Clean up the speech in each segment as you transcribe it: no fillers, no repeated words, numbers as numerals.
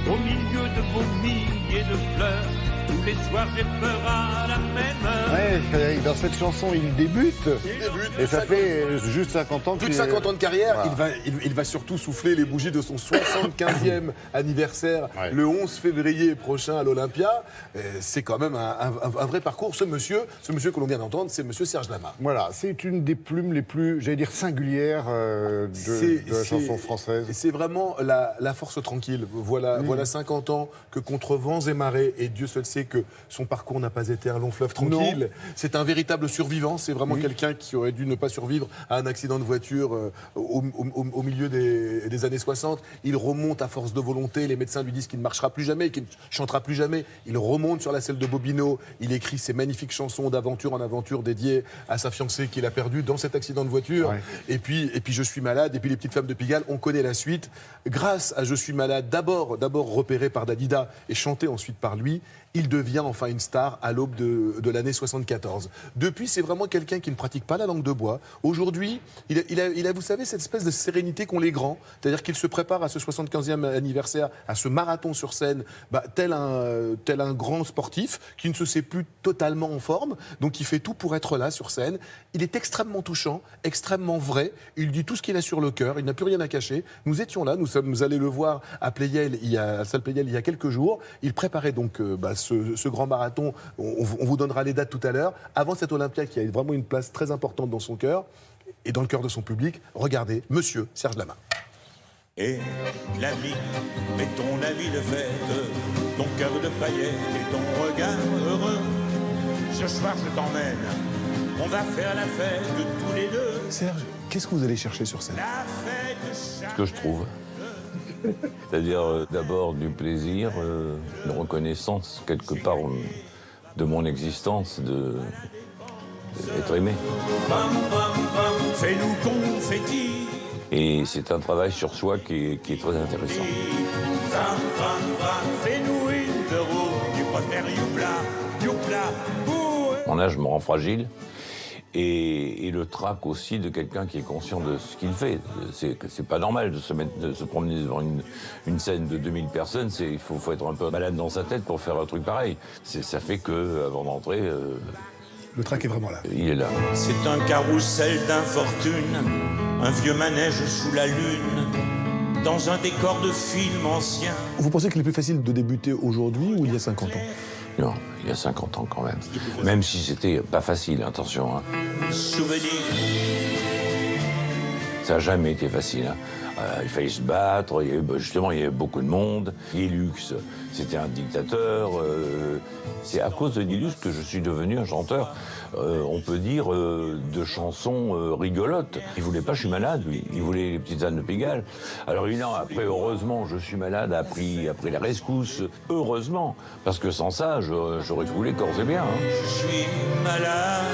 au milieu de vos milliers de fleurs. Tous les soirs j'ai peur à la même heure. Ouais, Frédéric, dans cette chanson, il débute. Et ça fait juste 50 ans Plus de 50 ans de carrière, Voilà. il va surtout souffler les bougies de son 75e anniversaire le 11 février prochain à l'Olympia. C'est quand même un vrai parcours. Ce monsieur que l'on vient d'entendre, c'est monsieur Serge Lama. Voilà, c'est une des plumes les plus, j'allais dire, singulières de la chanson française. C'est vraiment la force tranquille. Voilà 50 ans que contre vents et marées, et Dieu seul sait que son parcours n'a pas été un long fleuve tranquille. Non. C'est un véritable survivant. C'est vraiment quelqu'un qui aurait dû ne pas survivre à un accident de voiture au milieu des années 60. Il remonte à force de volonté. Les médecins lui disent qu'il ne marchera plus jamais, qu'il ne chantera plus jamais. Il remonte sur la selle de Bobino. Il écrit ses magnifiques chansons d'aventure en aventure dédiées à sa fiancée qu'il a perdue dans cet accident de voiture. Ouais. Et puis Je suis malade. Et puis Les Petites Femmes de Pigalle. On connaît la suite. Grâce à Je suis malade, d'abord repéré par Dalida et chanté ensuite par lui, il devient enfin une star à l'aube de l'année 74. Depuis, c'est vraiment quelqu'un qui ne pratique pas la langue de bois. Aujourd'hui, il a, vous savez, cette espèce de sérénité qu'ont les grands. C'est-à-dire qu'il se prépare à ce 75e anniversaire, à ce marathon sur scène, tel un grand sportif qui ne se sait plus totalement en forme. Donc, il fait tout pour être là sur scène. Il est extrêmement touchant, extrêmement vrai. Il dit tout ce qu'il a sur le cœur. Il n'a plus rien à cacher. Nous étions là. Nous sommes allés le voir à Pleyel, à la salle Pleyel, il y a quelques jours. Il préparait donc ce grand marathon. On vous donnera les dates tout à l'heure. Avant cette Olympia qui a vraiment une place très importante dans son cœur et dans le cœur de son public, regardez, monsieur Serge Lama. Et l'ami, mets ton habit de fête, ton cœur de paillettes et ton regard heureux. Ce soir je t'emmène, on va faire la fête tous les deux. Serge, qu'est-ce que vous allez chercher sur scène? La fête Ce que je trouve. C'est-à-dire d'abord du plaisir, une reconnaissance quelque part de mon existence, d'être aimé. Fais-nous confetti. Et c'est un travail sur soi qui est très intéressant. Fais-nous une de roue, tu préfères youpla, Mon âge me rend fragile. Et le trac aussi de quelqu'un qui est conscient de ce qu'il fait. C'est pas normal de se promener devant une scène de 2000 personnes. Il faut être un peu malade dans sa tête pour faire un truc pareil. Ça fait que, avant d'entrer, Le trac est vraiment là. il est là. C'est un carrousel d'infortune, un vieux manège sous la lune, dans un décor de film ancien. Vous pensez qu'il est plus facile de débuter aujourd'hui ou il y a 50 ans? Non, il y a 50 ans quand même. Même si c'était pas facile, attention. Hein. Souvenir. Ça n'a jamais été facile. Hein. Il fallait se battre, il y avait beaucoup de monde. Guilux, c'était un dictateur. C'est à cause de Guilux que je suis devenu un chanteur, on peut dire, de chansons rigolotes. Il voulait pas Je suis malade, lui. Il voulait Les Petites Femmes de Pigalle. Alors évidemment, après, heureusement, Je suis malade a pris la rescousse. Heureusement, parce que sans ça, j'aurais coulé corps et bien. Hein. Je suis malade,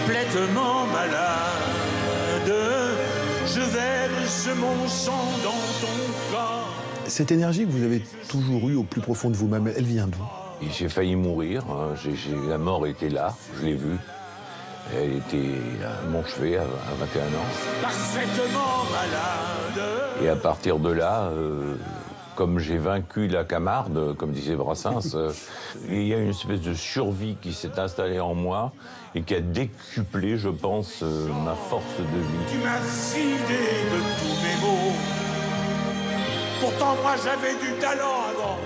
complètement malade. Je verse mon sang dans ton corps. Cette énergie que vous avez toujours eue au plus profond de vous-même, elle vient d'où? Et j'ai failli mourir. Hein. La mort était là, je l'ai vue. Elle était à mon chevet à 21 ans. Parfaitement malade. Et à partir de là, comme j'ai vaincu la Camarde, comme disait Brassens, il y a une espèce de survie qui s'est installée en moi et qui a décuplé, je pense, ma force de vie. Tu m'as vidé de tous mes mots. Pourtant, moi, j'avais du talent avant.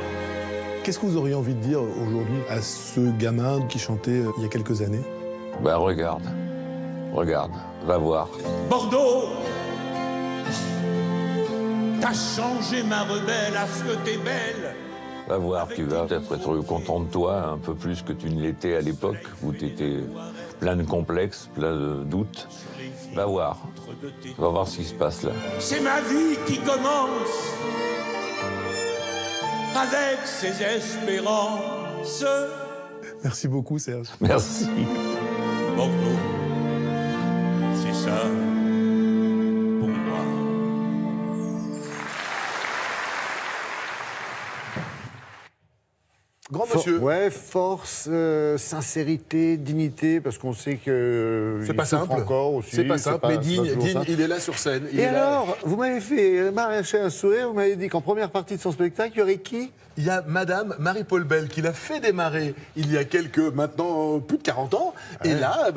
Qu'est-ce que vous auriez envie de dire aujourd'hui à ce gamin qui chantait il y a quelques années? Bah regarde, va voir. Bordeaux, t'as changé ma rebelle, à ce que t'es belle. Va voir, tu vas peut-être être content de toi un peu plus que tu ne l'étais à l'époque où tu étais plein de complexes, plein de doutes. Va voir ce qui se passe là. C'est ma vie qui commence avec ses espérances. Merci beaucoup, Serge. Merci. Bordeaux, c'est ça pour moi. Grand monsieur. Ouais, force, sincérité, dignité, parce qu'on sait que C'est pas simple. encore aussi. C'est pas simple, mais Digne, ça. il est là sur scène. Et alors, vous m'avez fait m'arracher un sourire, vous m'avez dit qu'en première partie de son spectacle, il y aurait qui? Il y a Madame Marie-Paul Bell qui l'a fait démarrer il y a maintenant plus de 40 ans. Et là,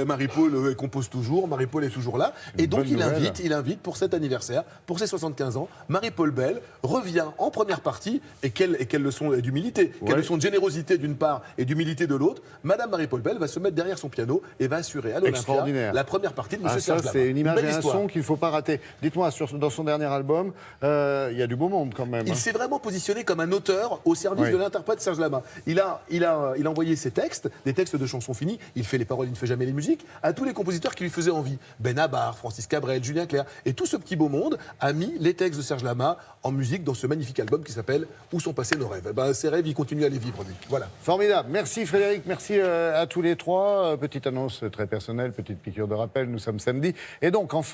Marie-Paul compose toujours, Marie-Paul est toujours là. Et donc il invite pour cet anniversaire, pour ses 75 ans, Marie-Paul Bell revient en première partie. Et quelle leçon d'humilité, quelle leçon de générosité d'une part et d'humilité de l'autre. Madame Marie-Paul Bell va se mettre derrière son piano et va assurer à l'Olympia la première partie de M. Serge Lama. C'est une image et un histoire. son qu'il ne faut pas rater. Dites-moi, dans son dernier album, il y a du beau monde quand même. Il s'est vraiment positionné comme un auteur au service de l'interprète Serge Lama. Il a envoyé ses textes, des textes de chansons finies. Il fait les paroles, il ne fait jamais les musiques, à tous les compositeurs qui lui faisaient envie. Benabar, Francis Cabrel, Julien Clerc. Et tout ce petit beau monde a mis les textes de Serge Lama en musique dans ce magnifique album qui s'appelle Où sont passés nos rêves. Ces rêves, ils continuent à les vivre, lui. Voilà. Formidable. Merci Frédéric, merci à tous les trois. Petite annonce très personnelle, petite piqûre de rappel. Nous sommes samedi. Et donc, enfin.